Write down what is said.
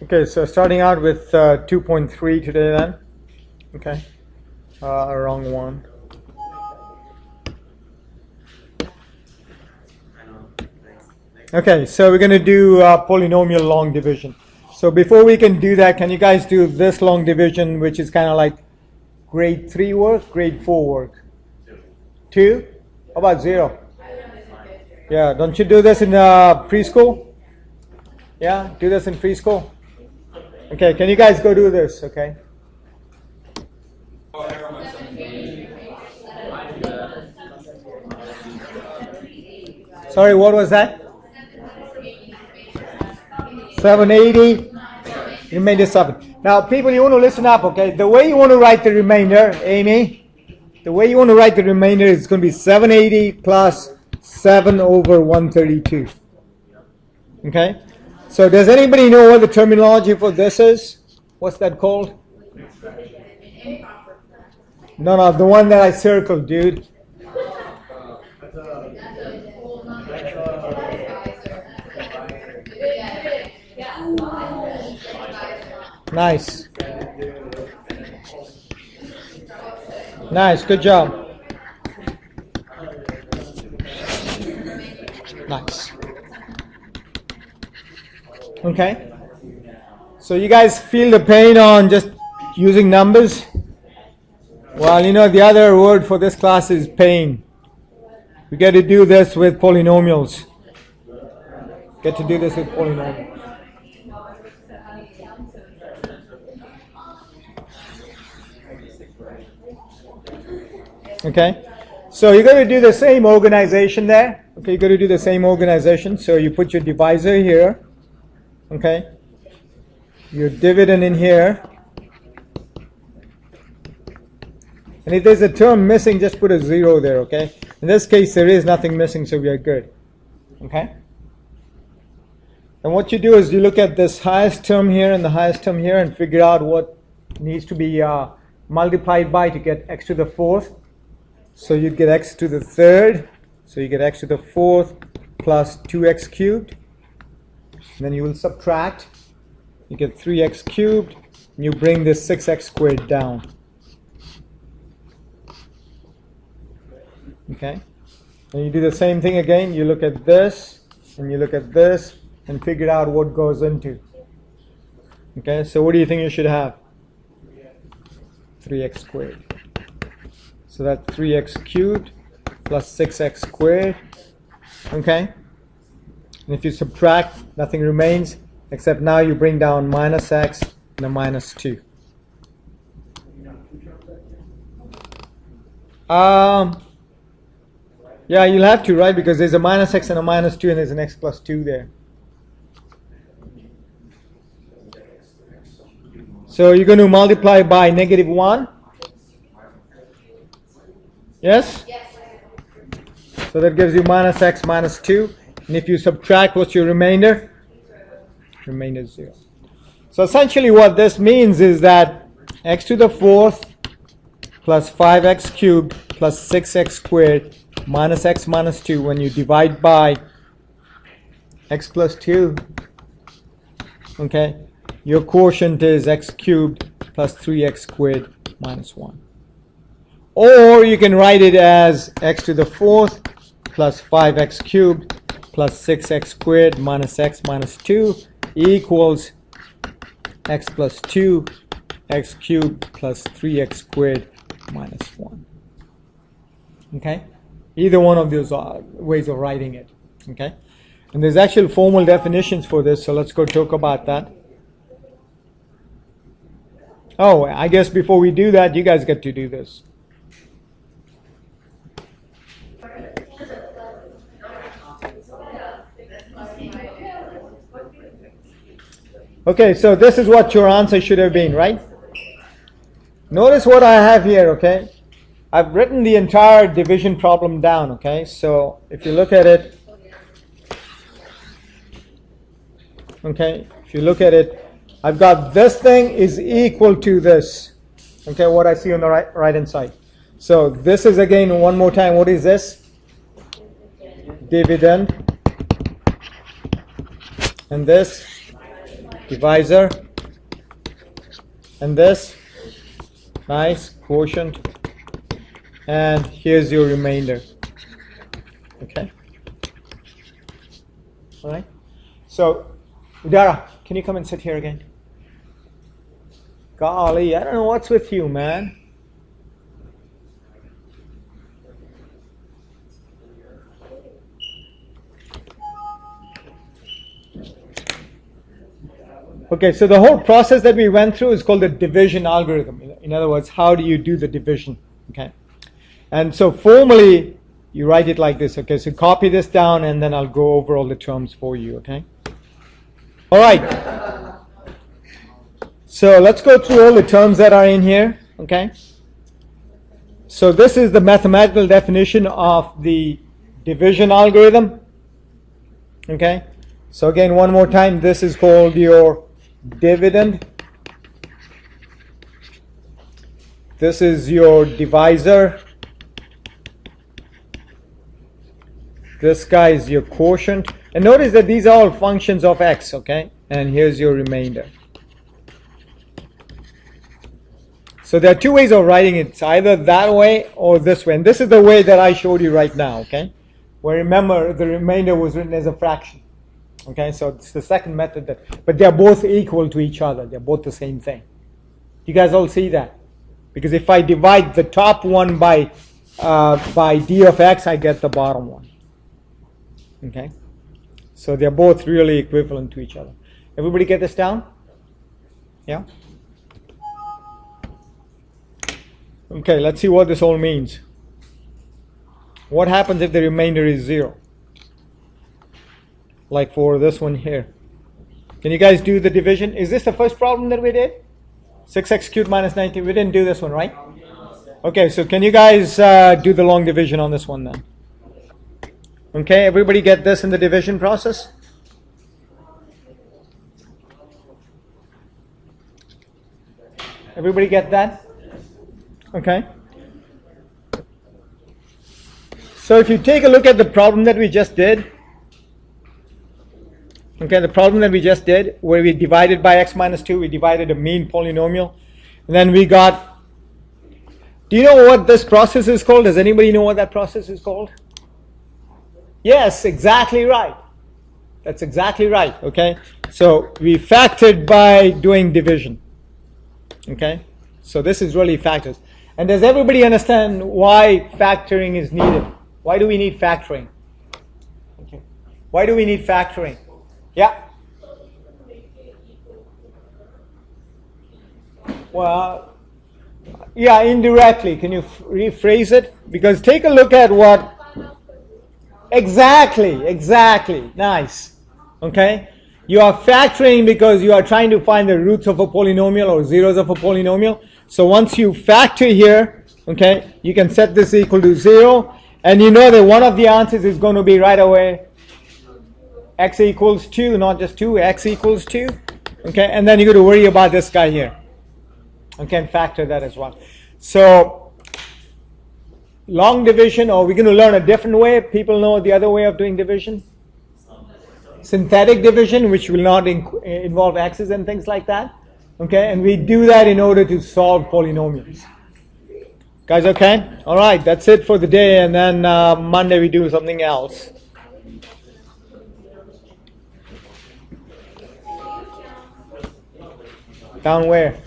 Okay, so starting out with 2.3 today then. Okay, wrong one. Okay, so we're going to do polynomial long division. So before we can do that, can you guys do this long division, which is kind of like grade 3 work, grade 4 work? 2? How about 0? Yeah, don't you do this in preschool? Yeah, do this in preschool? Okay, can you guys go do this, okay? Sorry, what was that? 780. Remainder 7. Now, people, you want to listen up, okay? The way you want to write the remainder, Amy, the way you want to write the remainder is going to be 780 plus 7 over 132. Okay? So does anybody know what the terminology for this is? What's that called? No, the one that I circled, dude. Nice. Nice, good job. Nice. Okay. So you guys feel the pain on just using numbers? Well, you know, the other word for this class is pain. We get to do this with polynomials. Get to do this with polynomials. Okay, so you're going to do the same organization there. Okay, you're going to do the same organization. So you put your divisor here. Okay, your dividend in here. And if there's a term missing, just put a 0 there, okay? In this case, there is nothing missing, so we are good. Okay? And what you do is you look at this highest term here and the highest term here and figure out what needs to be multiplied by to get x to the 4th. So you get x to the 3rd. So you get x to the 4th plus 2x cubed. And then you will subtract. You get 3x cubed. And you bring this 6x squared down. Okay? And you do the same thing again. You look at this. And you look at this. And figure out what goes into. Okay? So what do you think you should have? 3x squared. So that's 3x cubed plus 6x squared. Okay? And if you subtract, nothing remains, except now you bring down minus x and a minus 2. Yeah, you'll have to, right? Because there's a minus x and a minus 2, and there's an x plus 2 there. So you're going to multiply by negative 1. Yes? So that gives you minus x minus 2. And if you subtract, what's your remainder? Remainder is 0. So essentially what this means is that x to the 4th plus 5x cubed plus 6x squared minus x minus 2, when you divide by x plus 2, okay, your quotient is x cubed plus 3x squared minus 1. Or you can write it as x to the 4th plus 5x cubed plus 6x squared minus x minus 2 equals x plus 2 x cubed plus 3x squared minus 1. Okay? Either one of those ways of writing it. Okay? And there's actual formal definitions for this, so let's go talk about that. Oh, I guess before we do that, you guys get to do this. Okay, so this is what your answer should have been, right? Notice what I have here, okay? I've written the entire division problem down, okay? So if you look at it, okay, if you look at it, I've got this thing is equal to this, okay, what I see on the right hand side. So this is, again, one more time, what is this? Dividend. And this divisor, and this, nice, quotient, and here's your remainder. Okay? All right? So, Udara, can you come and sit here again? Golly, I don't know what's with you, man. Okay, so the whole process that we went through is called the division algorithm. In other words, how do you do the division? Okay, and so formally, you write it like this. Okay, so copy this down, and then I'll go over all the terms for you. Okay. All right. So let's go through all the terms that are in here. Okay. So this is the mathematical definition of the division algorithm. Okay. So again, one more time, this is called your dividend. This is your divisor. This guy is your quotient. And notice that these are all functions of x, okay? And here's your remainder. So there are two ways of writing it. It's either that way or this way. And this is the way that I showed you right now, okay? Where remember, the remainder was written as a fraction. Okay, so it's the second method, but they're both equal to each other. They're both the same thing. You guys all see that? Because if I divide the top one by d of x, I get the bottom one. Okay, so they're both really equivalent to each other. Everybody get this down? Yeah? Okay, let's see what this all means. What happens if the remainder is 0? Like for this one here. Can you guys do the division? Is this the first problem that we did? 6x cubed minus 19. We didn't do this one, right? Okay, so can you guys do the long division on this one then? Okay, everybody get this in the division process? Everybody get that? Okay. So if you take a look at the problem that we just did, okay, the problem that we just did, where we divided by x minus 2, we divided a mean polynomial, and then we got, do you know what this process is called? Does anybody know what that process is called? Yes, exactly right. That's exactly right, okay? So we factored by doing division, okay? So this is really factors. And does everybody understand why factoring is needed? Why do we need factoring? Okay. Why do we need factoring? Yeah? Well, yeah, indirectly. Can you rephrase it? Because take a look at what... Exactly. Nice. Okay? You are factoring because you are trying to find the roots of a polynomial or zeros of a polynomial. So once you factor here, okay, you can set this equal to 0. And you know that one of the answers is going to be right away x equals 2, not just 2, x equals 2. Okay, and then you got to worry about this guy here. Okay, and factor that as well. So long division, or we're going to learn a different way. People know the other way of doing division? Synthetic division, which will not involve x's and things like that. Okay, and we do that in order to solve polynomials. Guys, okay? All right, that's it for the day, and then Monday we do something else. Down where?